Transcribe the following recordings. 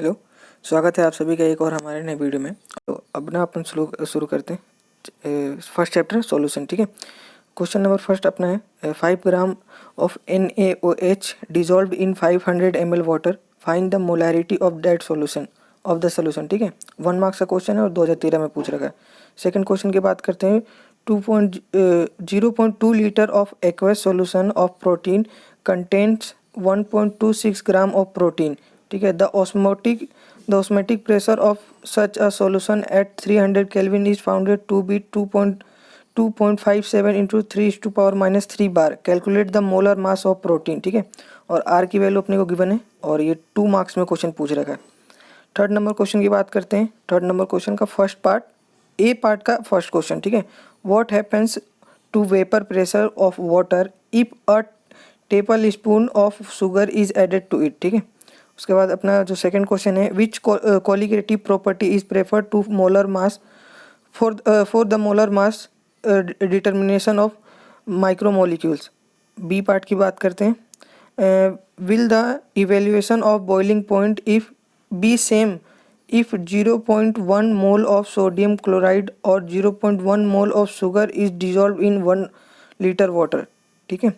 Hello, स्वागत है आप सभी का एक और हमारे नए वीडियो में। तो अब ना अपन शुरू करते हैं फर्स्ट चैप्टर सॉल्यूशन। ठीक है, क्वेश्चन नंबर फर्स्ट अपना है 5 gram of NaOH dissolved in 500 ml water, find the molarity of that solution of the solution. ठीक है, 1 मार्क्स का क्वेश्चन है और 2013 में पूछ रखा है। सेकंड क्वेश्चन की बात करते हैं 0.2 litre of aqueous solution of protein contains 1.26 gram of protein. ठीक है, the osmotic pressure of such a solution at 300 Kelvin is found to be 2.57 into 3⁻³ bar. Calculate the molar mass of protein. ठीक है, और are की value अपने को given है और ये 2 मार्क्स में क्वेश्चन पूछ रखा है। थर्ड नंबर क्वेश्चन की बात करते हैं। थर्ड नंबर क्वेश्चन का फर्स्ट पार्ट, ए पार्ट का फर्स्ट क्वेश्चन। ठीक है, what happens to vapour pressure of water if a tablespoon of sugar is added to it. ठीक है, उसके बाद अपना जो सेकंड क्वेश्चन है, which colligative property is preferred to molar mass for the molar mass determination of micromolecules. B part की बात करते हैं, will the evaluation of boiling point if B same if 0.1 mole of sodium chloride और 0.1 mole of sugar is dissolve in 1 litre water. ठीक है,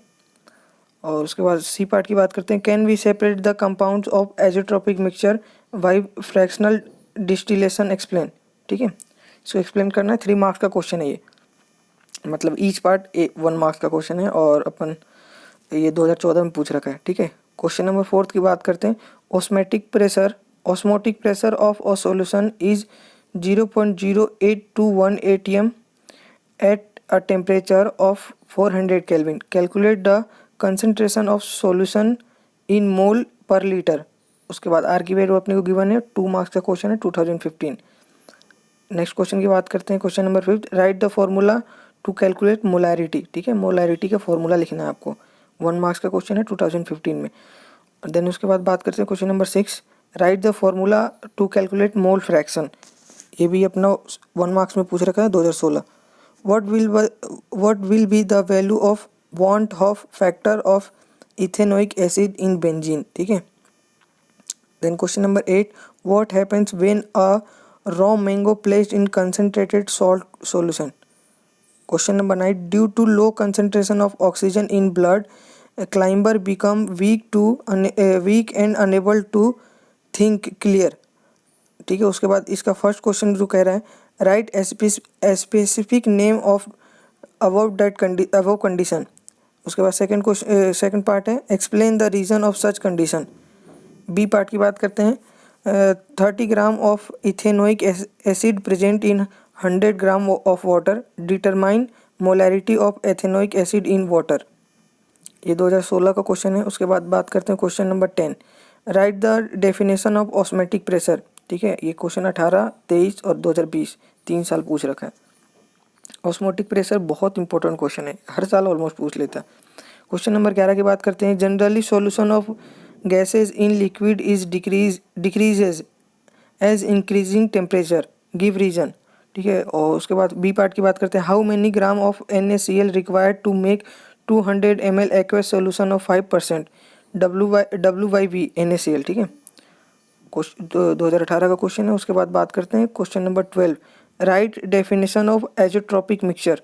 और उसके बाद सी पार्ट की बात करते हैं, can we separate the compounds of azeotropic mixture by fractional distillation explain. ठीक है, इसको एक्सप्लेन करना है। 3 मार्क्स का क्वेश्चन है ये, मतलब ईच पार्ट 1 मार्क्स का क्वेश्चन है और अपन ये 2014 में पूछ रखा है। ठीक है, क्वेश्चन नंबर 4 की बात करते हैं, osmotic pressure of a solution is 0.0821 atm at a temperature of 400 Kelvin। Calculate the concentration of solution in mole per litre. उसके बाद आर की वैल्यू अपने को गिवन है, 2 मार्क्स का क्वेश्चन है 2015। नेक्स्ट क्वेश्चन की बात करते हैं, question number 5, write the formula to calculate molarity. ठीक है, मोलैरिटी का फॉर्मूला लिखना है आपको, 1 मार्क्स का क्वेश्चन है 2015 में। देन उसके बाद बात करते हैं question number 6, write the formula to calculate mole fraction. ये भी अपना 1 मार्क्स में पूछ रखा है 2016। what will be the value of want of factor of ethanoic acid in benzene। ठीक है, then question number 8, what happens when a raw mango placed in concentrated salt solution। question number 9, due to low concentration of oxygen in blood a climber become weak and unable to think clear। ठीक है, उसके बाद इसका first question जो कह रहा है, write specific name of above condition. उसके बाद सेकंड पार्ट है, explain the reason of such condition. B part की बात करते हैं, 30 gram of ethanoic acid present in 100 gram of water, determine molarity of ethanoic acid in water. ये 2016 का question है। उसके बाद बात करते हैं question number 10, right the definition of osmotic pressure. ठीक है, ये क्वेश्चन 18, 23 और 2020 3 साल पूछ रखा है। ऑस्मोटिक प्रेशर बहुत इंपॉर्टेंट क्वेश्चन है, हर साल ऑलमोस्ट पूछ लेता है। क्वेश्चन नंबर 11 की बात करते हैं, generally solution of gases in liquid is decreases as increasing temperature, give reason. ठीक है, और उसके बाद बी पार्ट की बात करते हैं, how many gram of NaCl required to make 200 ml aqueous solution of 5% W/V NaCl। ठीक है, 2018 का क्वेश्चन है। उसके बाद बात करते हैं question number 12, write definition of azeotropic mixture.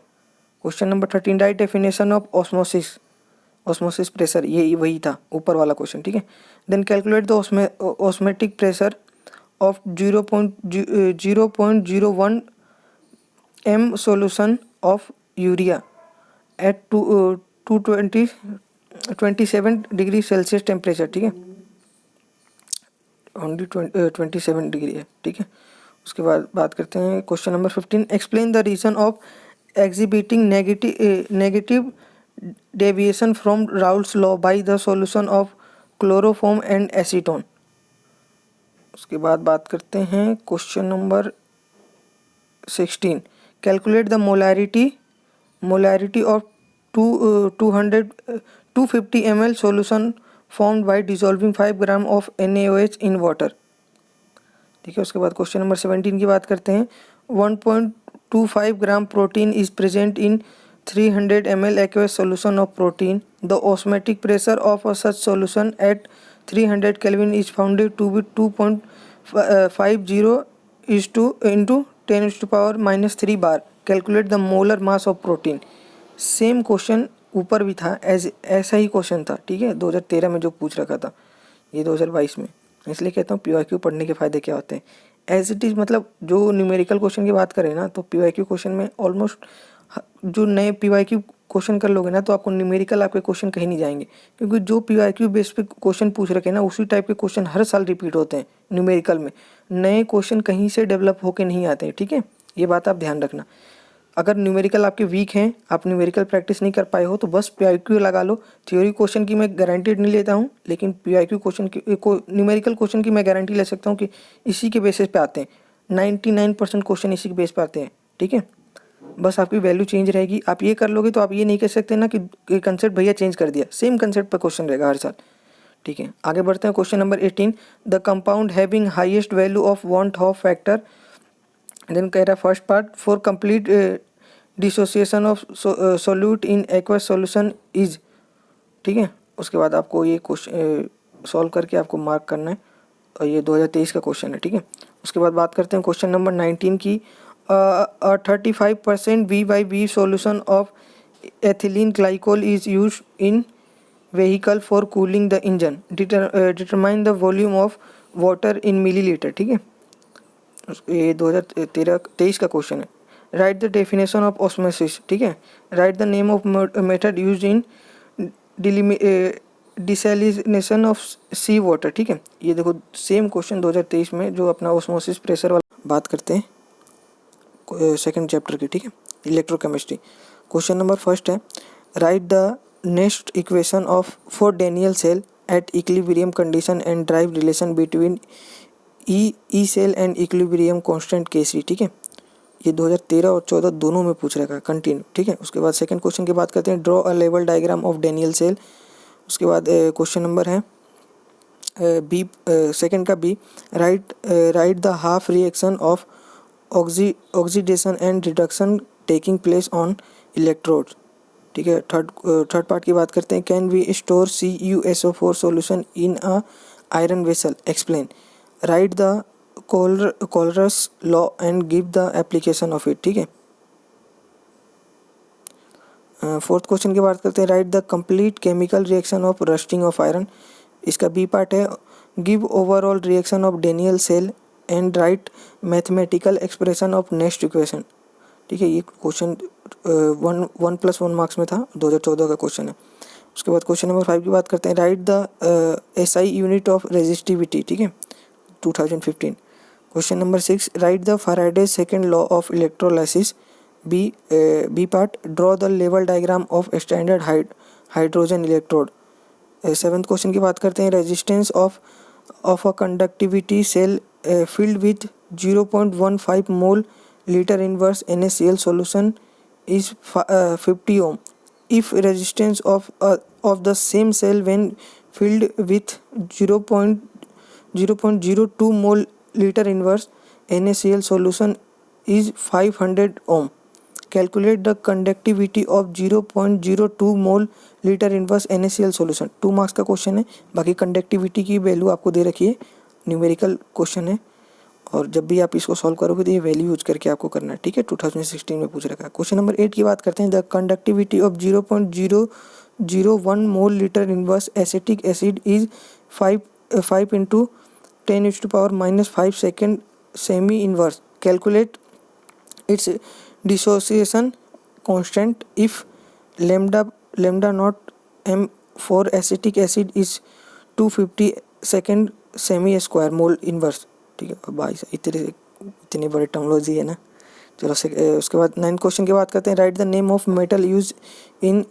Question number 13, write definition of osmosis pressure. ये वही था ऊपर वाला क्वेश्चन। ठीक है, then calculate the osmotic pressure of 0.01 m solution of urea at 227 degree Celsius temperature. ठीक है, ओनली 27 डिग्री है। ठीक है, उसके बाद बात करते हैं question number 15, explain the reason of exhibiting negative deviation from Raoult's law by the solution of chloroform and acetone. उसके बाद बात करते हैं question number 16, calculate the molarity of 250 ml solution formed by dissolving 5 gram of NaOH in water। ठीक है, उसके बाद question number 17 की बात करते हैं, 1.25 gram protein is present in 300 ml aqueous solution of protein। The osmotic pressure of a such solution at 300 Kelvin is found to be 50 is two into 10⁻³ bar, calculate the molar mass of protein. Same question ऊपर भी था, ऐसा ही question था, ठीक है, 2013 में जो पूछ रखा था, ये 2022 में। इसलिए कहता हूँ PYQ पढ़ने के फ़ायदे क्या होते हैं। एज इट इज़, मतलब जो न्यूमेरिकल क्वेश्चन की बात करें ना, तो PYQ क्वेश्चन में ऑलमोस्ट जो नए PYQ क्वेश्चन कर लोगे ना, तो आपको न्यूमेरिकल आपके क्वेश्चन कहीं नहीं जाएंगे, क्योंकि जो PYQ बेस पे क्वेश्चन पूछ रखे हैं ना, उसी टाइप के क्वेश्चन हर साल रिपीट होते हैं न्यूमेरिकल में। नए क्वेश्चन कहीं से डेवलप होके नहीं आते हैं, ठीक है, ये बात आप ध्यान रखना। अगर न्यूमेरिकल आपके वीक हैं, आप न्यूमेरिकल प्रैक्टिस नहीं कर पाए हो, तो बस PYQ लगा लो। थ्योरी क्वेश्चन की मैं गारंटीड नहीं लेता हूँ, लेकिन PYQ क्वेश्चन की न्यूमेरिकल क्वेश्चन की मैं गारंटी ले सकता हूँ कि इसी के बेसिस पे आते हैं। 99% क्वेश्चन इसी के बेस पे आते हैं, ठीक है। बस आपकी वैल्यू चेंज रहेगी। आप ये कर लोगे तो आप ये नहीं कह सकते ना कि कंसेप्ट भैया चेंज कर दिया, सेम कंसेप्ट पर क्वेश्चन रहेगा हर साल, ठीक है। आगे बढ़ते हैं, question number 18, the compound having highest value of van't Hoff factor. Then कह रहा है first part, for complete dissociation of solute in aqueous solution is, ठीक है। उसके बाद आपको ये क्वेश्चन सॉल्व करके आपको मार्क करना है, और ये 2023 का क्वेश्चन है, ठीक है। उसके बाद बात करते हैं क्वेश्चन नंबर 19 की। 35% V/V solution of ethylene glycol is used in vehicle for cooling the engine. Determine the volume of water in milliliter, ठीक है। ये 2023 का क्वेश्चन है। Write the definition of osmosis, ठीक है। Write the name of method use in desalination of sea water, ठीक है। ये देखो सेम क्वेश्चन 2023 में जो अपना ऑस्मोसिस प्रेशर वाला बात करते हैं सेकंड चैप्टर की, ठीक है, इलेक्ट्रोकेमिस्ट्री। क्वेश्चन नंबर फर्स्ट है, write the Nernst equation of for Daniell cell at equilibrium condition and derive relation between E cell and equilibrium constant K3, ठीक है। ये 2013 और 14 दोनों में पूछ रखा है कंटिन्यू, ठीक है। उसके बाद सेकंड क्वेश्चन की बात करते हैं, draw a level diagram of Daniell cell. उसके बाद क्वेश्चन नंबर है बी, सेकंड का B, write the half reaction of oxidation and reduction taking place on electrodes, ठीक है। थर्ड पार्ट की बात करते हैं, can we store CuSO4 solution in a iron vessel, explain. Write the Kohlrausch law and give the application of it, ठीक है। Fourth question की बात करते हैं, write the complete chemical reaction of rusting of iron. इसका B part है, give overall reaction of Daniell cell and write mathematical expression of Nernst equation, ठीक है। ये क्वेश्चन 1+1 मार्क्स में था, 2014 का क्वेश्चन है। उसके बाद क्वेश्चन नंबर 5 की बात करते हैं, write the SI unit of resistivity, ठीक है, 2015। Question number 6, write the Faraday second law of electrolysis. B part, draw the लेवल diagram of standard hydrogen electrode. Seventh question की बात करते हैं, resistance of a conductivity cell filled with 0.15 mole liter inverse NaCl solution is 50 ohm. If resistance of the same cell when filled with 0.02 mole liter inverse NaCl solution is 500 ohm. Calculate the conductivity of 0.02 mole litre inverse NaCl solution. 2 marks का question है, बाकी conductivity की value आपको दे रखी है, numerical question है, और जब भी आप इसको सॉल्व करोगे तो ये वैल्यू यूज करके आपको करना है, ठीक है। 2016 में पूछ रखा है। क्वेश्चन नंबर 8 की बात करते हैं, the conductivity of 0.001 mole litre inverse acetic acid is 5 × 10⁻⁻5 second semi inverse. Calculate it's dissociation constant if lambda naught m for acetic acid is 250 second semi square mole inverse, ठीक है। भाई इतनी बड़ी terminology है ना। चलो उसके बाद 9th क्वेश्चन की बात करते हैं, write the name of metal use in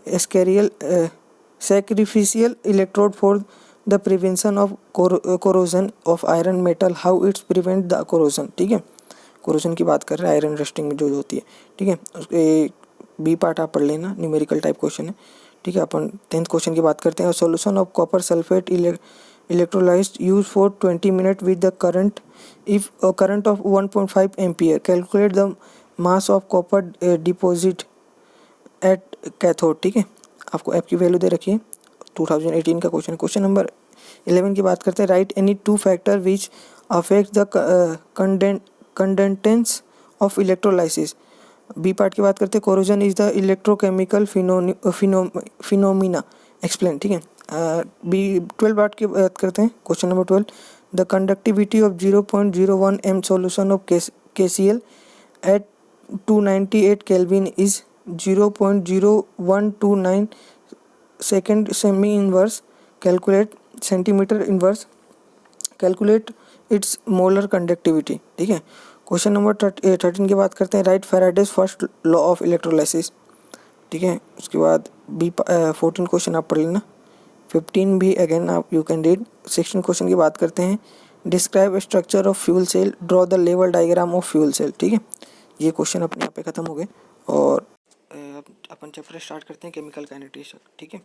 sacrificial electrode for the prevention of corrosion of iron metal, how it's prevent the corrosion, ठीक है। कोरोजन की बात कर रहे हैं आयरन रस्टिंग में जो होती है, ठीक है। उसके बी पार्ट आप पढ़ लेना, न्यूमेरिकल टाइप क्वेश्चन है, ठीक है। अपन 10th क्वेश्चन की बात करते हैं, solution of copper sulphate electrolysed use for 20 minute with the current if current of 1.5 ampere. Calculate the mass of copper deposit at cathode, ठीक है। आपको एफ की वैल्यू दे रखी है, 2018 का क्वेश्चन है। क्वेश्चन नंबर 11 की बात करते हैं, write any 2 factor which affects the conductance of electrolysis. B part की बात करते हैं, corrosion is the electrochemical phenomena explain, ठीक है। बी 12 पार्ट की बात करते हैं, question number 12, the conductivity of 0.01 m solution of KCl at 298 kelvin is 0.0129 second semi inverse, calculate centimetre inverse, calculate its molar conductivity, ठीक है। क्वेश्चन नंबर 13 की बात करते हैं, right Faraday's first law of electrolysis, ठीक है। उसके बाद बी 14 क्वेश्चन आप पढ़ लेना, 15 भी अगेन आप यू कैन रीड। 16 क्वेश्चन की बात करते हैं, describe structure of fuel cell, draw the लेवल डायग्राम ऑफ फ्यूल सेल, ठीक है। ये क्वेश्चन अपने यहाँ पे खत्म हो गए और अपन चैप्टर स्टार्ट करते हैं केमिकल काइनेटिक्स, ठीक है।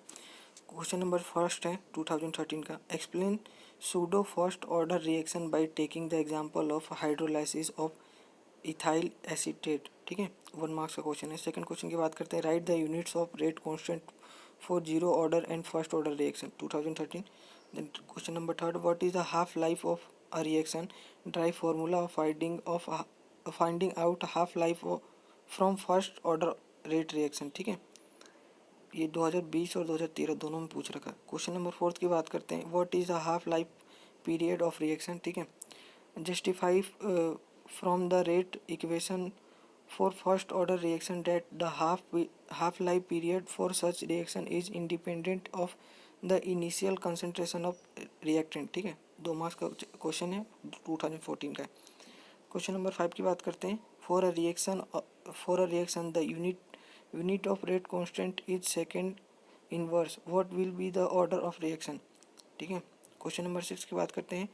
क्वेश्चन नंबर फर्स्ट है 2013 का, explain pseudo first order reaction by taking the example of hydrolysis of ethyl acetate, ठीक है। 1 मार्क्स का क्वेश्चन है। सेकंड क्वेश्चन की बात करते हैं, write the units of rate constant for zero order and first order reaction 2013। Then question number third, what is the half life of a reaction, derive formula of finding out half life from first order rate reaction, ठीक है। ये 2020 और 2013 दोनों में पूछ रखा है। Question number fourth की बात करते हैं, what is the half life period of reaction, ठीक है। Justify from the rate equation for first order reaction that the half life period for such reaction is independent of the initial concentration of reactant, ठीक है। 2 marks का question है, 2014 का है। Question number 5 की बात करते हैं, for a reaction the unit of rate constant is second inverse, what will be the order of reaction, ठीक है। क्वेश्चन नंबर 6 की बात करते हैं,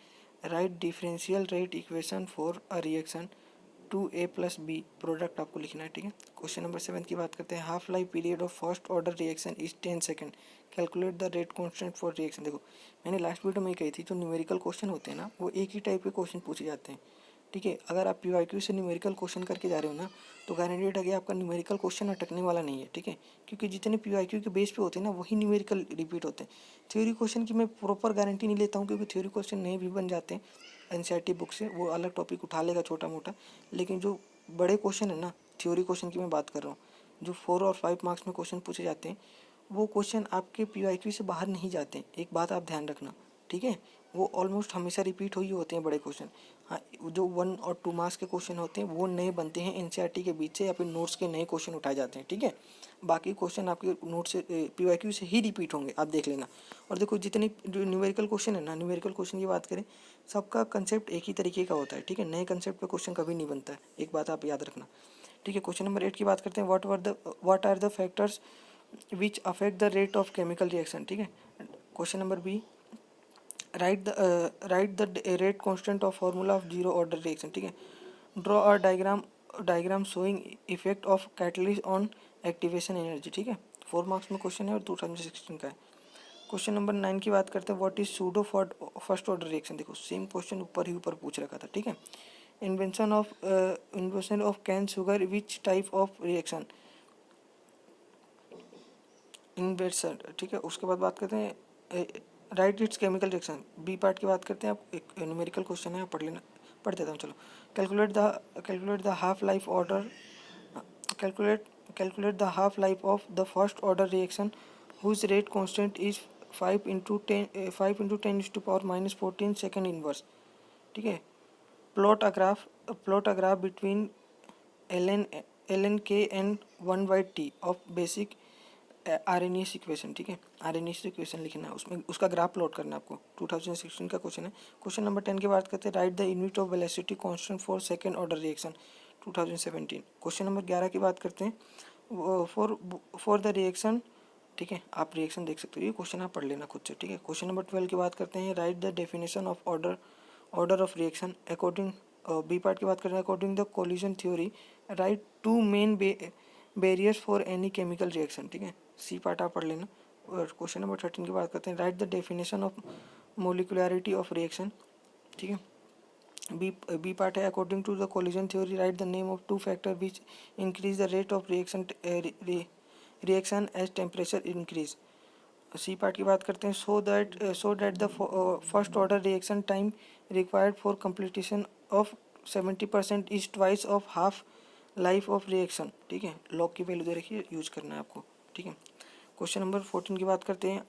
right differential rate equation for a reaction 2a+b, product आपको लिखना है, ठीक है। क्वेश्चन नंबर 7 की बात करते हैं, half life period of first order reaction is 10 second, calculate the rate constant for reaction. देखो मैंने लास्ट वीडियो में ही कही थी, जो न्यूमेरिकल क्वेश्चन होते हैं ना वो एक ही टाइप के क्वेश्चन पूछे जाते हैं, ठीक है। अगर आप PYQ से न्यूमेरिकल क्वेश्चन करके जा रहे हो ना तो गारंटीड है कि आपका न्यूमेरिकल क्वेश्चन अटकने वाला नहीं है, ठीक है। क्योंकि जितने PYQ के बेस पे होते हैं ना वही न्यूमेरिकल रिपीट होते हैं। थ्योरी क्वेश्चन की मैं प्रॉपर गारंटी नहीं लेता हूँ, क्योंकि थ्योरी क्वेश्चन नहीं भी बन जाते हैं NCERT बुक से, वो अलग टॉपिक उठा लेगा छोटा मोटा, लेकिन जो बड़े क्वेश्चन है ना, थ्योरी क्वेश्चन की मैं बात कर रहा हूँ, जो 4 और 5 मार्क्स में क्वेश्चन पूछे जाते हैं वो क्वेश्चन आपके PYQ से बाहर नहीं जाते। एक बात आप ध्यान रखना, ठीक है। वो ऑलमोस्ट हमेशा रिपीट हो ही होते हैं बड़े क्वेश्चन। हाँ, जो 1 और 2 मार्क्स के क्वेश्चन होते हैं वो नए बनते हैं NCERT के बीच से, या फिर नोट्स के नए क्वेश्चन उठाए जाते हैं, ठीक है। बाकी क्वेश्चन आपके नोट से PYQ से ही रिपीट होंगे, आप देख लेना। और देखो जितने न्यूमेरिकल क्वेश्चन है ना, न्यूमेरिकल क्वेश्चन की बात करें, सबका कंसेप्ट एक ही तरीके का होता है, ठीक है। नए कंसेप्ट पे क्वेश्चन कभी नहीं बनता है, एक बात आप याद रखना, ठीक है। क्वेश्चन नंबर 8 की बात करते हैं, what are the factors which affect the rate of chemical reaction, ठीक है। Question number B, write the rate constant of formula of zero order reaction, ठीक है। Draw a diagram showing effect of catalyst on activation energy, ठीक है। 4 marks में question है और 2016 का है। क्वेश्चन नंबर 9 की बात करते हैं, what is pseudo first order reaction. देखो सेम क्वेश्चन ऊपर पूछ रखा था, ठीक है। Inversion of cane sugar, which type of reaction, inversion, ठीक है। उसके बाद बात करते हैं, write its chemical reaction. B part की बात करते हैं, आप एक न्यूमेरिकल क्वेश्चन है, पढ़ लेना, पढ़ देता हूँ चलो। Calculate the half life order calculate the half life of the first order reaction whose rate constant is 5 × 10⁻⁻14 second inverse, ठीक है। Plot a graph between ln k and 1/t of बेसिक RNA इक्वेशन, ठीक है। RNA equation लिखना है, उसमें उसका graph plot करना है आपको। 2016 का क्वेश्चन है। क्वेश्चन नंबर 10 की बात करते हैं, write the unit of velocity constant for second order reaction 2017। Question number 11 की बात करते हैं, फॉर द रिएक्शन, ठीक है। आप रिएक्शन देख सकते हो, ये क्वेश्चन आप पढ़ लेना खुद से, ठीक है। क्वेश्चन नंबर 12 की बात करते हैं, write the definition of order of reaction according, B part की बात करते हैं, according the collision theory write 2 main barriers for any chemical reaction, ठीक है। सी पार्ट आप पढ़ लेना। और क्वेश्चन नंबर 13 की बात करते हैं, write the definition of molecularity of reaction, ठीक है। बी पार्ट है, according to the collision theory write the name of 2 factor which increase the rate of reaction as temperature increase. C part की बात करते हैं, so that the first order reaction time required for completion of 70% is twice of half life of reaction. ठीक है, log की value दे रखी है, use करना है आपको। ठीक है, क्वेश्चन नंबर 14 की बात करते हैं।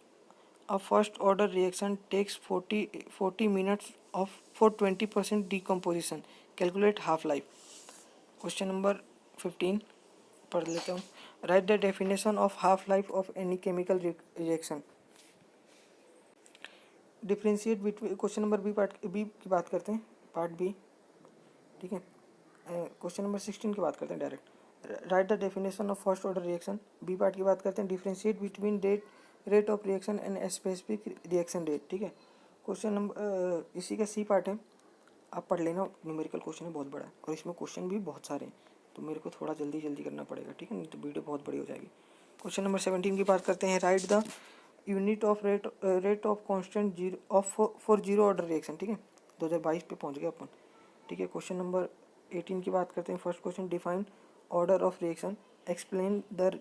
A first order reaction takes 40 minutes of for 20% decomposition, calculate half life. Question number 15 पढ़ लेता हूँ। Write the definition of half life of any chemical reaction. Differentiate between, question number B की बात करते हैं, पार्ट बी। ठीक है, question number 16 की बात करते हैं direct. Write the definition of first order reaction. B part की बात करते हैं, differentiate between rate of reaction and specific reaction rate. ठीक है, क्वेश्चन नंबर इसी का सी पार्ट है, आप पढ़ लेना, न्यूमेरिकल क्वेश्चन है, बहुत बड़ा है और इसमें क्वेश्चन भी बहुत सारे हैं, तो मेरे को थोड़ा जल्दी करना पड़ेगा। ठीक है, नहीं तो वीडियो बहुत बड़ी हो जाएगी। क्वेश्चन नंबर 17 की बात करते हैं। Write the unit of rate of constant zero of for zero order reaction. ठीक है, 2022 पे पहुंच गए अपन। ठीक है, क्वेश्चन नंबर 18 की बात करते हैं। First question, define order of reaction, explain the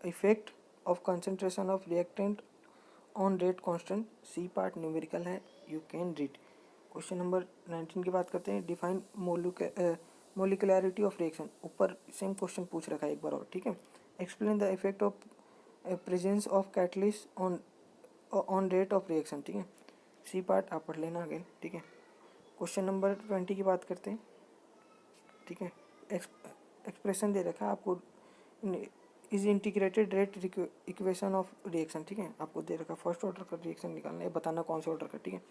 effect of concentration of reactant on rate constant. C part numerical है, you can read. Question number 19 की बात करते हैं। डिफाइन मोलिकुलरिटी ऑफ रिएक्शन, ऊपर सेम क्वेश्चन पूछ रखा है एक बार और। ठीक है, explain the effect of presence of catalyst on rate of reaction. ठीक है, सी पार्ट आप पढ़ लेना अगेन। ठीक है, क्वेश्चन नंबर 20 की बात करते हैं। ठीक है, एक्सप्रेशन दे रखा है आपको, is integrated rate equation of reaction. ठीक है, आपको दे रखा फर्स्ट ऑर्डर का रिएक्शन निकालना है, बताना कौन से ऑर्डर का। ठीक है,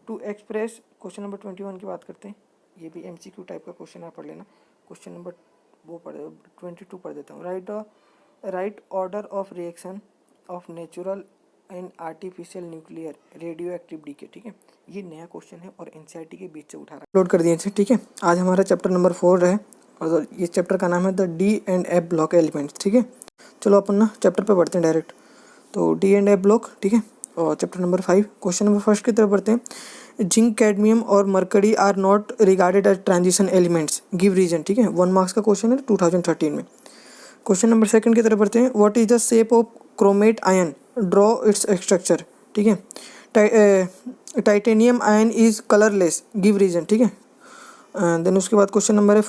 टू एक्सप्रेस, क्वेश्चन नंबर 21 की बात करते हैं। ये भी MCQ टाइप का क्वेश्चन आप पढ़ लेना। क्वेश्चन नंबर 22 पढ़ देता हूँ। Write order of reaction of natural and artificial nuclear radioactive decay. ठीक है, ये नया क्वेश्चन है और NCERT के बीच से उठा रहा है, अपलोड कर दिए थे। ठीक है, आज हमारा चैप्टर नंबर 4 है और ये चैप्टर का नाम है the D and F block elements. ठीक है, चलो अपन ना चैप्टर पे बढ़ते हैं डायरेक्ट। तो D and F ब्लॉक। ठीक है, और chapter number 5, question number first की तरफ बढ़ते हैं। जिंक, कैडमियम और mercury are not regarded as transition elements, give reason. ठीक है, 1 मार्क्स का क्वेश्चन है 2013 में। क्वेश्चन नंबर सेकंड की तरफ बढ़ते हैं। What is the shape of chromate ion, draw its structure. ठीक है, titanium ion is colourless, give reason. ठीक है, देन उसके बाद क्वेश्चन नंबर है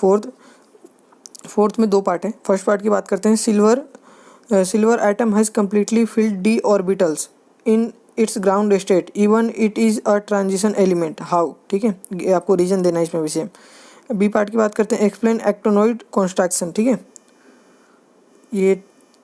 फोर्थ में 2 पार्ट है। फर्स्ट पार्ट की बात करते हैं। Silver atom has completely field d orbitals in its ground state even it is a transition element, how. ठीक है, ये आपको रीजन देना है इसमें भी सेम। बी पार्ट की बात करते हैं। Explain actinoid contraction. ठीक है, ये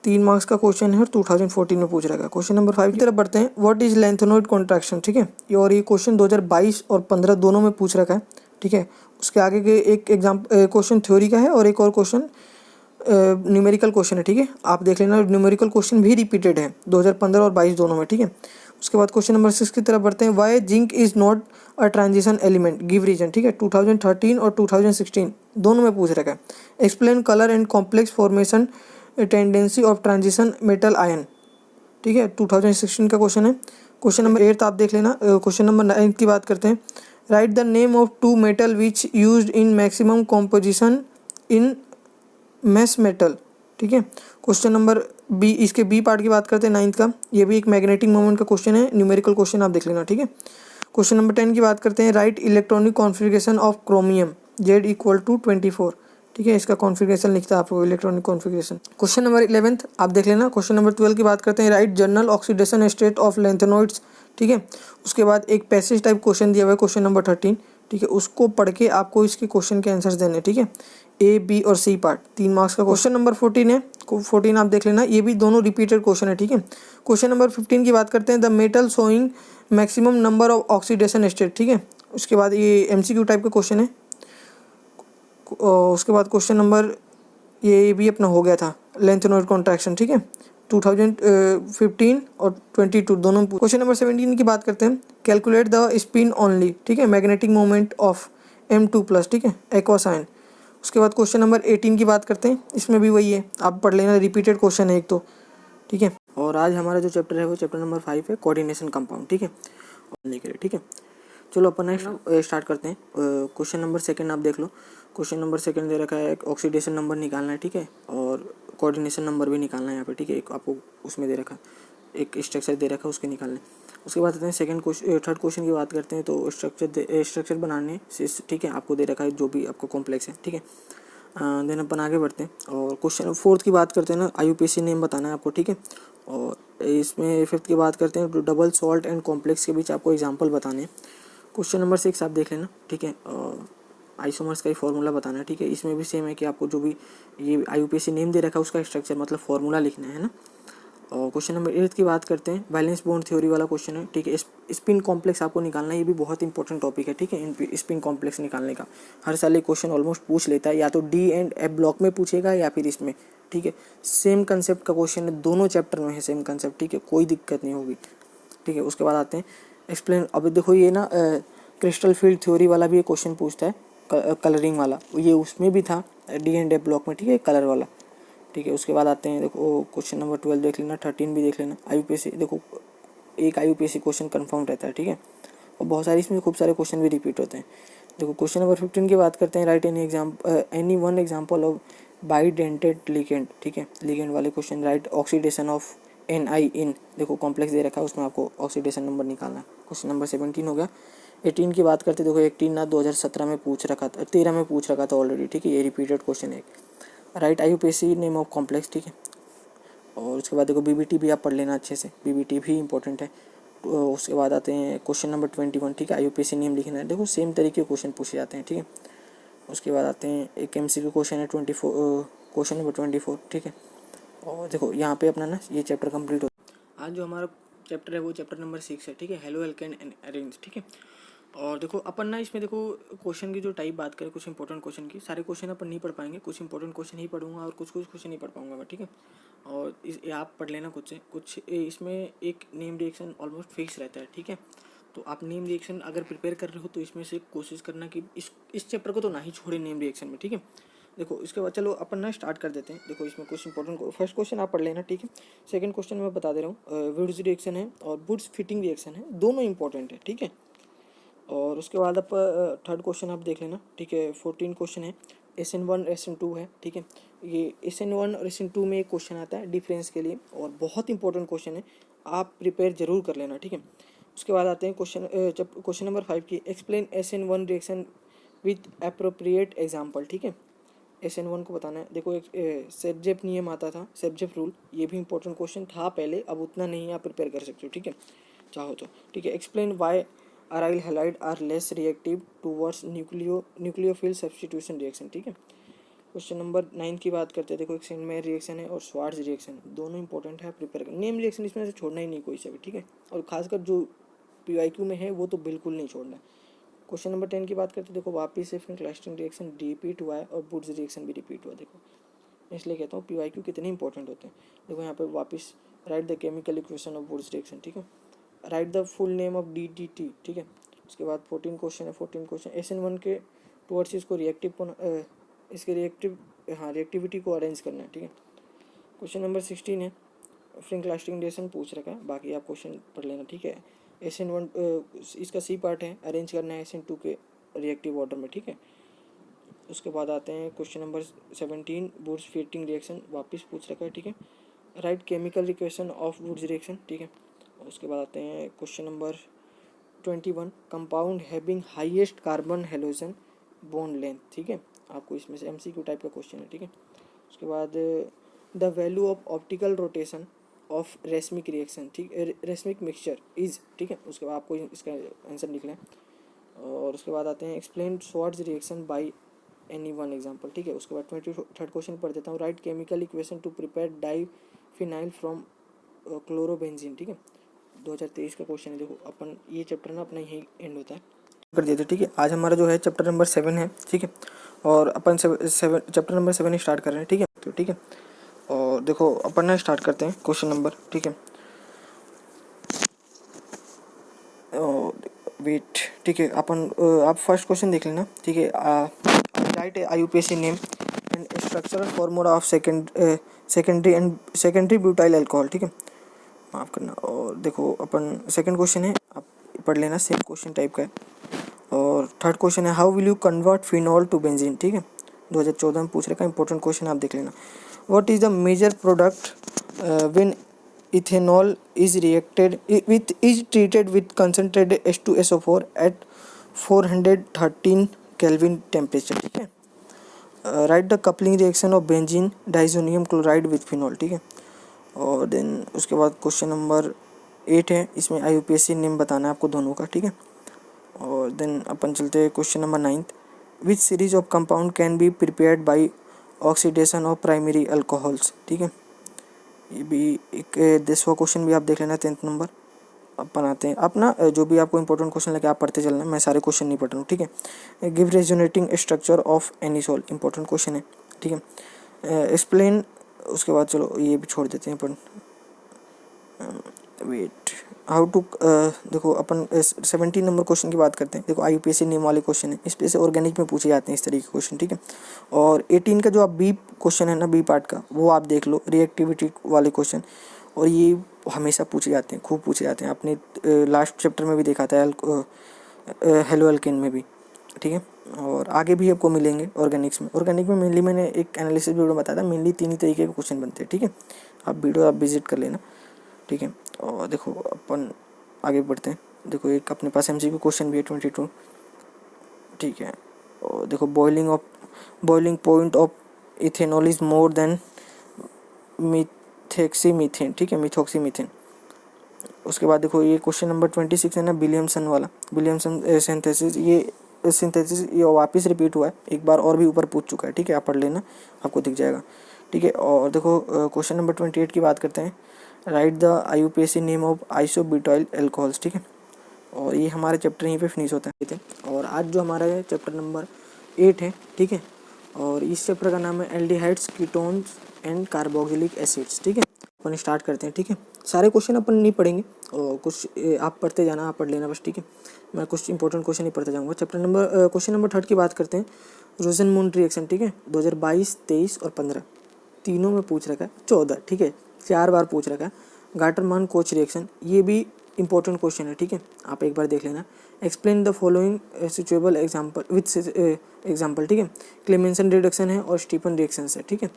3 मार्क्स का क्वेश्चन है और 2014 में पूछ रखा है। क्वेश्चन नंबर 5 की तरफ बढ़ते हैं। What is lanthanoid contraction. ठीक है, और ये क्वेश्चन 2022 और 15 दोनों में पूछ रखा है। ठीक है, उसके आगे के एक क्वेश्चन थ्योरी का है और एक और क्वेश्चन न्यूमेरिकल क्वेश्चन है। ठीक है, आप देख लेना, न्यूमेरिकल क्वेश्चन भी रिपीटेड है 2015 और 22 दोनों में। ठीक है, उसके बाद क्वेश्चन नंबर 6 की तरफ बढ़ते हैं। Why zinc is not a transition element, give reason. ठीक है, 2013 और 2016 दोनों में पूछ रखा है। Explain colour and complex formation tendency of transition metal ion. ठीक है, 2016 का क्वेश्चन है। क्वेश्चन नंबर 8 आप देख लेना। क्वेश्चन नंबर 9 की बात करते हैं। Write the name of 2 metal which used in maximum composition in mass metal. ठीक है, क्वेश्चन नंबर बी, इसके बी पार्ट की बात करते हैं 9th का। ये भी एक मैग्नेटिक मोमेंट का क्वेश्चन है, न्यूमेरिकल क्वेश्चन आप देख लेना। ठीक है, क्वेश्चन नंबर 10 की बात करते हैं। Right electronic configuration of chromium Z = 24। ठीक है, इसका कॉन्फ़िगरेशन लिखता है आपको, इलेक्ट्रॉनिक कॉन्फ़िगरेशन। क्वेश्चन नंबर 11 आप देख लेना। क्वेश्चन नंबर 12 की बात करते हैं। Right general oxidation state of lanthanoids. ठीक है, उसके बाद एक पैसेज टाइप क्वेश्चन दिया हुआ है, क्वेश्चन नंबर 13। ठीक है, उसको पढ़ के आपको इसके क्वेश्चन के आंसर्स देने। ठीक है, A, B और C पार्ट 3 मार्क्स का। क्वेश्चन नंबर 14 है, 14 आप देख लेना, ये भी दोनों रिपीटेड क्वेश्चन है। ठीक है, क्वेश्चन नंबर 15 की बात करते हैं। The metal showing maximum number of oxidation state. ठीक है, उसके बाद ये MCQ टाइप का क्वेश्चन है। उसके बाद क्वेश्चन नंबर ये भी अपना हो गया था, लेंथेनॉइड कॉन्ट्रैक्शन। ठीक है, 2015 और 22 दोनों। क्वेश्चन नंबर 17 की बात करते हैं। Calculate the spin only. ठीक है, मैग्नेटिक मोमेंट ऑफ M2+। ठीक है, एक्वस आयन। उसके बाद क्वेश्चन नंबर 18 की बात करते हैं। इसमें भी वही है, आप पढ़ लेना, रिपीटेड क्वेश्चन है एक तो। ठीक है, और आज हमारा जो चैप्टर है वो चैप्टर नंबर 5 है, कोऑर्डिनेशन कंपाउंड। ठीक है, ठीक है, चलो अपन नेक्स्ट स्टार्ट करते हैं। क्वेश्चन नंबर 2 आप देख लो। क्वेश्चन नंबर 2 दे रखा है, ऑक्सीडेशन नंबर निकालना है। ठीक है, और कोऑर्डिनेशन नंबर भी निकालना है यहाँ पे। ठीक है, एक आपको उसमें दे रखा, एक स्ट्रक्चर दे रखा है, उसके निकालना है। उसके बाद आते हैं थर्ड क्वेश्चन की बात करते हैं तो स्ट्रक्चर बनाने से, ठीक है, आपको दे रखा है जो भी आपको कॉम्प्लेक्स है, ठीक है। देन अपन आगे बढ़ते हैं और क्वेश्चन फोर्थ की बात करते हैं ना, IUPAC नेम बताना है आपको, ठीक है। और इसमें फिफ्थ की बात करते हैं तो डबल सॉल्ट एंड कॉम्प्लेक्स के बीच आपको एग्जांपल बताने हैं। क्वेश्चन नंबर 6 आप देख लेना, ठीक है। आइसोमर्स का ही फार्मूला बताना है, ठीक है। इसमें भी सेम है कि आपको जो भी ये IUPAC नेम दे रखा है उसका स्ट्रक्चर मतलब फार्मूला लिखना है ना। और क्वेश्चन नंबर 8 की बात करते हैं, वैलेंस बॉन्ड थ्योरी वाला क्वेश्चन है, ठीक है। स्पिन कॉम्प्लेक्स आपको निकालना है, ये भी बहुत इंपॉर्टेंट टॉपिक है, ठीक है। स्पिन कॉम्प्लेक्स निकालने का हर साल ये क्वेश्चन ऑलमोस्ट पूछ लेता है, या तो D एंड F ब्लॉक में पूछेगा या फिर इसमें, ठीक है। सेम कंसेप्ट का क्वेश्चन है, दोनों चैप्टर में है सेम कंसेप्ट, ठीक है, कोई दिक्कत नहीं होगी, ठीक है। उसके बाद आते हैं एक्सप्लेन। अभी देखो ये ना क्रिस्टल फील्ड थ्योरी वाला भी क्वेश्चन पूछता है, कलरिंग वाला, ये उसमें भी था D एंड F ब्लॉक में, ठीक है, कलर वाला, ठीक है। उसके बाद आते हैं देखो क्वेश्चन नंबर 12 देख लेना, 13 भी देख लेना। IUPAC देखो एक IUPAC क्वेश्चन कंफर्म रहता है, ठीक है, और बहुत सारे इसमें खूब सारे क्वेश्चन भी रिपीट होते हैं। देखो क्वेश्चन नंबर 15 की बात करते हैं, write any one example of bidentate ligand, ठीक है, लिगेंड वाले question. Right oxidation of Ni इन, देखो कॉम्प्लेक्स दे रखा है उसमें आपको ऑक्सीडेशन नंबर निकालना है। क्वेश्चन नंबर 17 हो गया। 18 की बात करते हैं, देखो 18 ना 2017 में पूछ रखा था, 13 में पूछ रखा था ऑलरेडी, ठीक है, ये रिपीटेड क्वेश्चन है। Right IUPAC name of complex, ठीक है। और उसके बाद देखो BBT भी आप पढ़ लेना अच्छे से, BBT भी इंपॉर्टेंट है। तो उसके बाद आते हैं क्वेश्चन नंबर 21, ठीक है, IUPAC नेम लिखना है, देखो सेम तरीके के क्वेश्चन पूछे जाते हैं, ठीक है। उसके बाद आते हैं एक MCQ क्वेश्चन है 24, क्वेश्चन नंबर 24, ठीक है। और देखो यहाँ पे अपना ना ये चैप्टर कंप्लीट हो। आज जो हमारा चैप्टर है वो चैप्टर नंबर 6 है, ठीक है, हेलो एल्केन एंड अरेंज, ठीक है। और देखो अपन ना इसमें देखो क्वेश्चन की जो टाइप बात करें, कुछ इंपॉर्टेंट क्वेश्चन की, सारे क्वेश्चन अपन नहीं पढ़ पाएंगे, कुछ इंपॉर्टेंट क्वेश्चन ही पढ़ूंगा और कुछ क्वेश्चन नहीं पढ़ पाऊंगा मैं, ठीक है। और ये आप पढ़ लेना खुद से कुछ, इसमें एक नेम रिएक्शन ऑलमोस्ट फिक्स रहता है, ठीक है। तो आप नेम रिएक्शन अगर प्रिपेयर कर रहे हो तो इसमें से कोशिश करना कि इस चैप्टर को तो ना ही छोड़े नेम रिएक्शन में, ठीक है। देखो इसके बाद चलो अपन ना स्टार्ट कर देते हैं। देखो इसमें कुछ इंपॉर्टेंट, फर्स्ट क्वेश्चन आप पढ़ लेना, ठीक है। सेकंड क्वेश्चन मैं बता दे रहा हूँ, वुड्स रिएक्शन है और वुड्स फिटिंग रिएक्शन है, दोनों इंपॉर्टेंट है, ठीक है। और उसके बाद आप थर्ड क्वेश्चन आप देख लेना, ठीक है। 14 क्वेश्चन है, SN1 SN2 है, ठीक है। ये SN1 और SN2 में एक क्वेश्चन आता है डिफरेंस के लिए और बहुत इंपॉर्टेंट क्वेश्चन है, आप प्रिपेयर जरूर कर लेना, ठीक है। उसके बाद आते हैं क्वेश्चन नंबर 5 की, explain SN1 reaction with appropriate example, ठीक है। SN1 को बताना है। देखो एक सेब्जेप नियम आता था, सेब्जेप रूल, ये भी इंपॉर्टेंट क्वेश्चन था पहले, अब उतना नहीं आप प्रिपेयर कर सकते हो, ठीक है, चाहो तो, ठीक है। Explain why aryl halide are less reactive towards nucleophile substitution reaction, ठीक है। क्वेश्चन नंबर 9 की बात करते हैं। देखो एक सेंडमेयर रिएक्शन है और स्वार्ट्ज रिएक्शन, दोनों इंपॉर्टेंट है, प्रिपेयर कर। नेम रिएक्शन इसमें से छोड़ना ही नहीं कोई से भी, ठीक है, और खासकर जो PYQ में है वो तो बिल्कुल नहीं छोड़ना है। क्वेश्चन नंबर 10 की बात करते हैं। देखो वापिस से फिर क्लस्टरिंग रिएक्शन रिपीट हुआ है और वुड्स रिएक्शन भी रिपीट हुआ। देखो इसलिए कहता हूँ PYQ कितने इंपॉर्टेंट होते हैं। देखो यहाँ पे वापस right the chemical equation of Wurtz reaction, ठीक है। Write the full name of DDT, ठीक है। उसके बाद 14 क्वेश्चन है, 14 क्वेश्चन SN1 के टुवर्ड्स इसको इसके रिएक्टिविटी को अरेंज करना है, ठीक है। क्वेश्चन नंबर 16 है, फ्रिंक लास्टिंग रिएक्शन पूछ रखा है, बाकी आप क्वेश्चन पढ़ लेना, ठीक है। SN1 इसका C पार्ट है, अरेंज करना है SN2 के रिएक्टिव ऑर्डर में, ठीक है। उसके बाद आते हैं question number 17, Wurtz fitting reaction वापस पूछ रखा है, ठीक है। Write chemical equation of Wurtz reaction, ठीक है। उसके बाद आते हैं question number 21, compound having highest carbon halogen bond length, ठीक है। आपको इसमें से MCQ टाइप का क्वेश्चन है, ठीक है। उसके बाद the value of optical rotation of racemic reaction, ठीक, रेसमिक मिक्सचर इज, ठीक है। उसके बाद आपको इसका आंसर लिखना है। और उसके बाद आते हैं explain Swarts reaction by any one example, ठीक है। उसके बाद 23rd क्वेश्चन पढ़ देता हूँ, right chemical equation two prepare diphenyl from chlorobenzene, ठीक है। 2023 का क्वेश्चन है। देखो अपन ये चैप्टर ना अपना यही एंड होता है, कर देते, ठीक है। आज हमारा जो है चैप्टर नंबर 7 है, ठीक है। और अपन चैप्टर नंबर 7 स्टार्ट कर रहे हैं, ठीक है, तो ठीक है। और देखो अपन ना स्टार्ट करते हैं क्वेश्चन नंबर, ठीक है। वेट, ठीक है, अपन आप फर्स्ट क्वेश्चन देख लेना, ठीक है। Right IUPAC name and structural formula of secondary butyl alcohol, ठीक है, माफ़ करना। और देखो अपन सेकंड क्वेश्चन है, आप पढ़ लेना, सेम क्वेश्चन टाइप का है। और थर्ड क्वेश्चन है, how will you convert phenol to benzene, ठीक है, 2014 में पूछ रखा है, इंपॉर्टेंट क्वेश्चन आप देख लेना। What is the major product when ethanol is reacted with is treated with concentrated H2SO4 at 413 kelvin temperature, ठीक है। Write the coupling reaction of benzene diazonium chloride with phenol, ठीक है। और देन उसके बाद क्वेश्चन नंबर 8 है, इसमें IUPAC name बताना है आपको दोनों का, ठीक है। और देन अपन चलते हैं question number 9, which series of compound can be prepared by oxidation of primary alcohols, ठीक है। ये भी एक 10वां क्वेश्चन भी आप देख लेना 10th नंबर। अपन आते हैं अपना जो भी आपको इंपॉर्टेंट क्वेश्चन लगे आप पढ़ते चलना, मैं सारे क्वेश्चन नहीं पढ़ रहा हूँ, ठीक है। Give resonating structure of any salt, important question है, ठीक है। एक्सप्लेन, उसके बाद चलो ये भी छोड़ देते हैं अपन। वेट हाउ टू देखो अपन 17 नंबर क्वेश्चन की बात करते हैं। देखो IUPAC नेम वाले क्वेश्चन है, इस पे से ऑर्गेनिक में पूछे जाते हैं इस तरीके के क्वेश्चन, ठीक है। और 18 का जो आप बी क्वेश्चन है ना, बी पार्ट का, वो आप देख लो, रिएक्टिविटी वाले क्वेश्चन, और ये हमेशा पूछे जाते हैं, खूब पूछे जाते हैं। आपने लास्ट चैप्टर में भी देखा था हेलो एल्केन में भी, ठीक है। और आगे भी आपको मिलेंगे ऑर्गेनिक्स में। ऑर्गेनिक में मेनली मैंने एक एनालिसिस वीडियो बताया था, मेनली 3 ही तरीके के क्वेश्चन बनते हैं, ठीक है। आप वीडियो आप विजिट कर लेना, ठीक है। और देखो अपन आगे बढ़ते हैं। देखो एक अपने पास MCQ क्वेश्चन भी है 22, ठीक है। और देखो boiling point of ethanol is more than methoxymethane, ठीक है, मिथॉक्सीमीथेन। उसके बाद देखो ये क्वेश्चन नंबर 26 है ना, विलियमसन वाला, विलियमसन सिंथेसिस, ये सिंथेसिस ये वापस रिपीट हुआ है, एक बार और भी ऊपर पूछ चुका है, ठीक है। आप पढ़ लेना, आपको दिख जाएगा, ठीक है। और देखो क्वेश्चन नंबर 28 की बात करते हैं। Write the IUPAC name of isobutyl alcohols, ठीक है। और ये हमारे चैप्टर यहीं पे फिनिश होता है, और आज जो हमारा है चैप्टर नंबर 8 है, ठीक है। और इस चैप्टर का नाम है aldehydes, ketones and carboxylic acids, ठीक है। अपन स्टार्ट करते हैं, ठीक है। सारे क्वेश्चन अपन नहीं पढ़ेंगे, और कुछ आप पढ़ते जाना, आप पढ़ लेना बस, ठीक है। मैं कुछ इंपॉर्टेंट क्वेश्चन ही पढ़ते जाऊँगा। क्वेश्चन नंबर 3 की बात करते हैं। रोजनमून रिएक्शन, ठीक है, 2022, 23 और 15 तीनों में पूछ रखा है, 14, ठीक है, 4 बार पूछ रखा है। गाटरमान कोच रिएक्शन, ये भी इंपॉर्टेंट क्वेश्चन है, ठीक है, आप एक बार देख लेना। Explain the following suitable example with example, ठीक है। क्लेमेंसन रिडक्शन है और स्टीफन रिएक्शन है, ठीक है।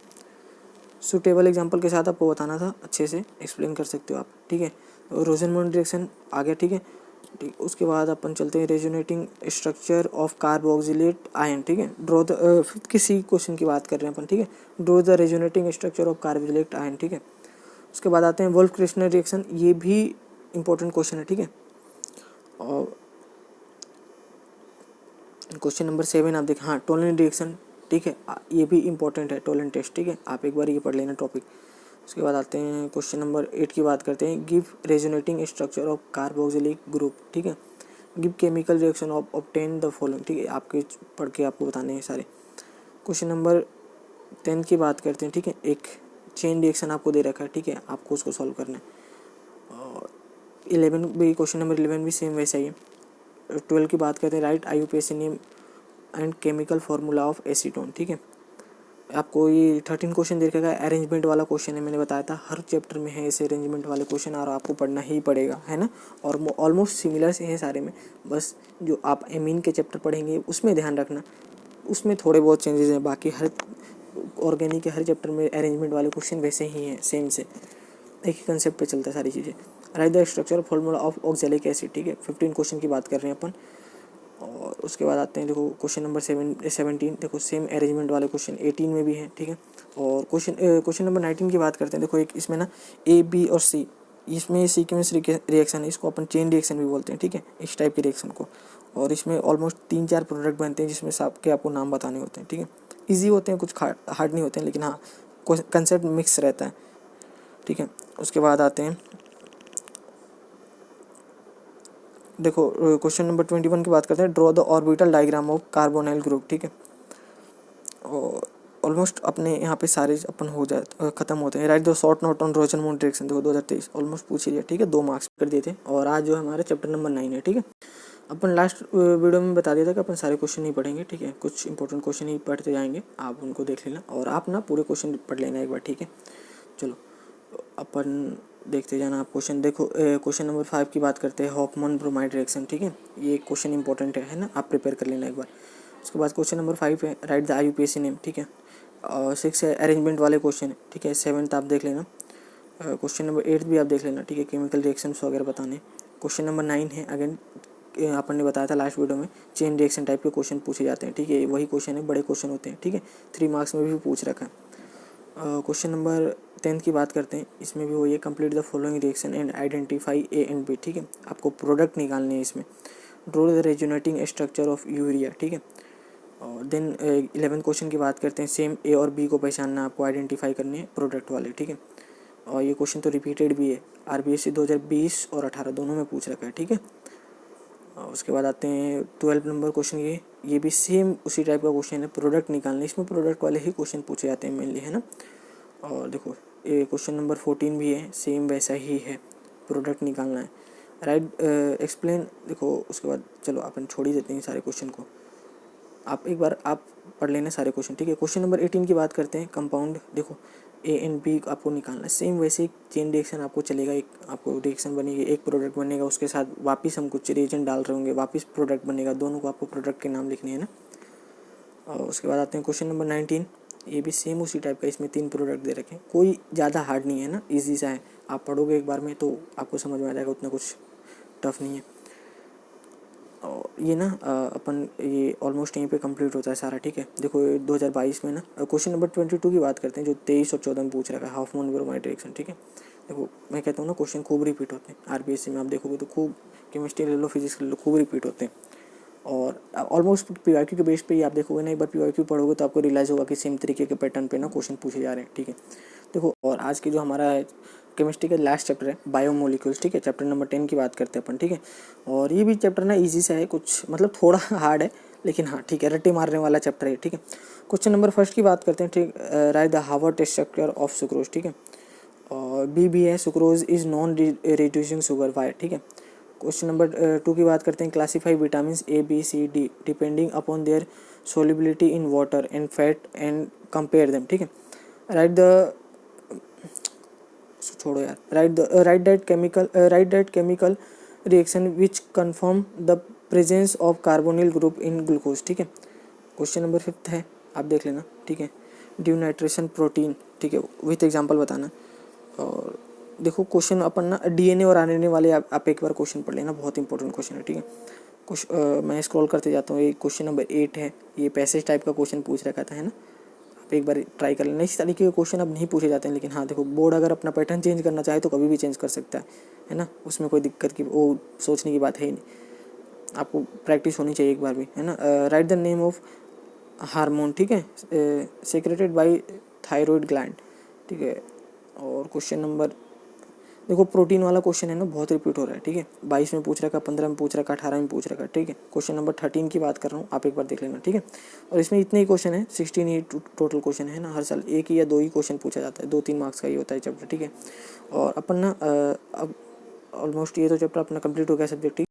सुटेबल एग्जाम्पल के साथ आपको बताना था, अच्छे से एक्सप्लेन कर सकते हो आप, ठीक है। रोजनमून रिएक्शन आ गया, ठीक है। ठीक, उसके बाद अपन चलते हैं resonating structure of carboxylate ion, ठीक है। ड्रॉ द किसी क्वेश्चन की बात कर रहे हैं अपन, ठीक है। Draw the resonating structure of carboxylate ion, ठीक है। उसके बाद आते हैं वोल्फ क्रिस्टनर रिएक्शन, ये भी इंपॉर्टेंट क्वेश्चन है, ठीक है। और क्वेश्चन नंबर 7 आप देखें, हाँ, टोलन रिएक्शन, ठीक है, ये भी इंपॉर्टेंट है, टोलन टेस्ट, ठीक है, आप एक बार ये पढ़ लेना टॉपिक। उसके बाद आते हैं क्वेश्चन नंबर 8 की बात करते हैं। Give resonating structure of carboxylic group, ठीक है। Give chemical reaction of obtain the following, ठीक है, आपके पढ़ के आपको बताने हैं सारे। क्वेश्चन नंबर 10 की बात करते हैं, ठीक है। एक चेन रिएक्शन आपको दे रखा है, ठीक है, आपको उसको सॉल्व करना है। और 11 भी, क्वेश्चन नंबर 11 भी सेम वैसा ही है। 12 की बात करते हैं। Right IUPAC name and chemical formula of acetone, ठीक है। आपको ये 13 क्वेश्चन दे रखा है, अरेंजमेंट वाला क्वेश्चन है, मैंने बताया था हर चैप्टर में है ऐसे अरेंजमेंट वाले क्वेश्चन, और आपको पढ़ना ही पड़ेगा, है ना। और ऑलमोस्ट सिमिलर से हैं सारे में, बस जो आप एमीन के चैप्टर पढ़ेंगे उसमें ध्यान रखना, उसमें थोड़े बहुत चेंजेस हैं, बाकी हर ऑर्गेनिक के हर चैप्टर में अरेंजमेंट वाले क्वेश्चन वैसे ही हैं, सेम से एक ही कंसेप्ट पे चलता है सारी चीज़ें। Right the structure formula of oxalic acid, ठीक है, 15 क्वेश्चन की बात कर रहे हैं अपन। और उसके बाद आते हैं, देखो क्वेश्चन नंबर 17, देखो सेम अरेंजमेंट वाले क्वेश्चन 18 में भी हैं, ठीक है। और क्वेश्चन नंबर 19 की बात करते हैं। देखो एक इसमें ना A, B और C, इसमें सीक्वेंस रिएक्शन है, इसको अपन चेन रिएक्शन भी बोलते हैं, ठीक है, इस टाइप के रिएक्शन को। और इसमें ऑलमोस्ट 3-4 प्रोडक्ट बनते हैं, जिसमें सबके आपको नाम बताने होते हैं, ठीक है। ईजी होते हैं, कुछ हार्ड नहीं होते हैं, लेकिन हाँ कंसेप्ट मिक्स रहता है, ठीक है। उसके बाद आते हैं, देखो क्वेश्चन नंबर 21 की बात करते हैं। Draw the orbital diagram of carbonyl group, ठीक है। और ऑलमोस्ट अपने यहाँ पे सारे अपन हो जाए खत्म होते हैं। Write the short note on Rosenmund reaction, देखो 2023 ऑलमोस्ट पूछ ही लिया, ठीक है, 2 मार्क्स कर दिए थे। और आज जो हमारा चैप्टर नंबर 9 है, ठीक है। अपन लास्ट वीडियो में बता दिया था कि अपन सारे क्वेश्चन नहीं पढ़ेंगे, ठीक है, कुछ इंपॉर्टेंट क्वेश्चन ही पढ़ते जाएंगे, आप उनको देख लेना, और आप ना पूरे क्वेश्चन पढ़ लेना एक बार, ठीक है। चलो अपन देखते जाना आप क्वेश्चन। देखो क्वेश्चन नंबर 5 की बात करते हैं, हॉफमैन ब्रोमाइड रिएक्शन, ठीक है, ये क्वेश्चन इंपॉर्टेंट है ना, आप प्रिपेयर कर लेना एक बार। उसके बाद क्वेश्चन नंबर 5 है, राइट द IUPAC नेम, ठीक है। और 6 है अरेंजमेंट वाले क्वेश्चन है, ठीक है। 7th आप देख लेना। क्वेश्चन नंबर 8 भी आप देख लेना, ठीक है, केमिकल रिएक्शंस वगैरह बताने। क्वेश्चन नंबर 9 है, अगेन अपन ने बताया था लास्ट वीडियो में, चेन रिएक्शन टाइप के क्वेश्चन पूछे जाते हैं, ठीक है, वही क्वेश्चन है, बड़े क्वेश्चन होते हैं, ठीक है, 3 मार्क्स में भी पूछ रखा है। क्वेश्चन नंबर 10 की बात करते हैं, इसमें भी वही है, complete the following reaction and identify A and B, ठीक है, आपको प्रोडक्ट निकालने हैं इसमें। Draw the resonating structure of urea, ठीक है। और देन 11 क्वेश्चन की बात करते हैं, सेम ए और बी को पहचानना, आपको आइडेंटिफाई करने हैं प्रोडक्ट वाले, ठीक है। और ये क्वेश्चन तो रिपीटेड भी है, RBSC 2020 और 18 दोनों में पूछ रखा है, ठीक है। और उसके बाद आते हैं 12 नंबर क्वेश्चन, ये भी सेम उसी टाइप का क्वेश्चन है, प्रोडक्ट निकालने, इसमें प्रोडक्ट वाले ही क्वेश्चन पूछे जाते हैं मेनली, है ना। और देखो ये क्वेश्चन नंबर 14 भी है, सेम वैसा ही है, प्रोडक्ट निकालना है, राइट, एक्सप्लेन। देखो उसके बाद चलो अपन छोड़ ही देते हैं सारे क्वेश्चन को, आप एक बार आप पढ़ लेना सारे क्वेश्चन, ठीक है। क्वेश्चन नंबर 18 की बात करते हैं, कंपाउंड, देखो ए एंड बी आपको निकालना है, सेम वैसे चेन रिएक्शन आपको चलेगा, एक आपको रिएक्शन बनेगी, एक प्रोडक्ट बनेगा, उसके साथ वापस हम कुछ रिएजेंट डाल रहे होंगे, वापस प्रोडक्ट बनेगा, दोनों को आपको प्रोडक्ट के नाम लिखने हैं ना। और उसके बाद आते हैं क्वेश्चन नंबर 19, ये भी सेम उसी टाइप का, इसमें 3 प्रोडक्ट दे रखे हैं, कोई ज़्यादा हार्ड नहीं है ना, ईजी सा है, आप पढ़ोगे एक बार में तो आपको समझ में आ जाएगा, उतना कुछ टफ नहीं है। और ये ना अपन ये ऑलमोस्ट यहीं पे कंप्लीट होता है सारा, ठीक है। देखो 2022 में ना क्वेश्चन नंबर 22 की बात करते हैं, जो 23 और 14 में पूछ रखा है, हाफ मून ब्रोमाइड रिएक्शन, ठीक है। देखो मैं कहता हूँ ना, क्वेश्चन खूब रिपीट होते हैं RBSC में, आप देखोगे तो खूब, केमिस्ट्री ले लो, फिजिक्स ले लो, खूब रिपीट होते हैं। और ऑलमोस्ट PYQ के बेस पे ही आप देखोगे ना, एक बार PYQ पढ़ोगे तो आपको रियलाइज़ होगा कि सेम तरीके के पैटर्न पे ना क्वेश्चन पूछे जा रहे हैं, ठीक है। देखो और आज की जो हमारा केमिस्ट्री का लास्ट चैप्टर है, बायोमोलिक्यूल्स, ठीक है, चैप्टर नंबर 10 की बात करते हैं अपन, ठीक है। और ये भी चैप्टर ना ईजी सा है, कुछ मतलब थोड़ा हार्ड है, लेकिन हाँ ठीक है, रट्टे मारने वाला चैप्टर है, ठीक है। क्वेश्चन नंबर फर्स्ट की बात करते हैं, ठीक, write the Haworth structure of sucrose, ठीक है। और बी है, sucrose is non reducing sugar, why, ठीक है। क्वेश्चन नंबर 2 की बात करते हैं, classify vitamin A, B, C, D depending upon their solubility in water and fat and compare them, ठीक है। राइट द छोड़ो यार, write that chemical reaction which confirm the presence of carbonyl group in glucose, ठीक है। Question number 5 है, आप देख लेना, ठीक है, ड्यूनाइट्रेशन प्रोटीन, ठीक है, विथ एग्जांपल बताना। और देखो क्वेश्चन अपन ना DNA और RNA वाले आप एक बार क्वेश्चन पढ़ लेना, बहुत इंपॉर्टेंट क्वेश्चन है, ठीक है। कुछ मैं स्क्रॉल करते जाता हूँ, ये क्वेश्चन नंबर 8 है, ये पैसेज टाइप का क्वेश्चन पूछ रखा था, है ना, आप एक बार ट्राई कर लेना। इस तरीके के क्वेश्चन अब नहीं पूछे जाते हैं, लेकिन हाँ देखो बोर्ड अगर अपना पैटर्न चेंज करना चाहे तो कभी भी चेंज कर सकता है ना, उसमें कोई दिक्कत की वो सोचने की बात है ही नहीं, आपको प्रैक्टिस होनी चाहिए एक बार भी, है ना। Right the name of hormone, ठीक है, सेक्रेटेड बाय थायराइड ग्लैंड, ठीक है। और क्वेश्चन नंबर, देखो प्रोटीन वाला क्वेश्चन है ना, बहुत रिपीट हो रहा है, ठीक है, 22 में पूछ रखा, 15 में पूछ रखा, 18 में पूछ रखा, ठीक है। क्वेश्चन नंबर 13 की बात कर रहा हूँ, आप एक बार देख लेना, ठीक है। और इसमें इतने ही क्वेश्चन है, 16 ही टोटल क्वेश्चन है ना, हर साल एक ही या 2 ही क्वेश्चन पूछा जाता है, 2-3 मार्क्स का ही होता है चैप्टर, ठीक है। और अपन ना अब ऑलमोस्ट ये तो चैप्टर अपना कंप्लीट हो गया सब्जेक्ट,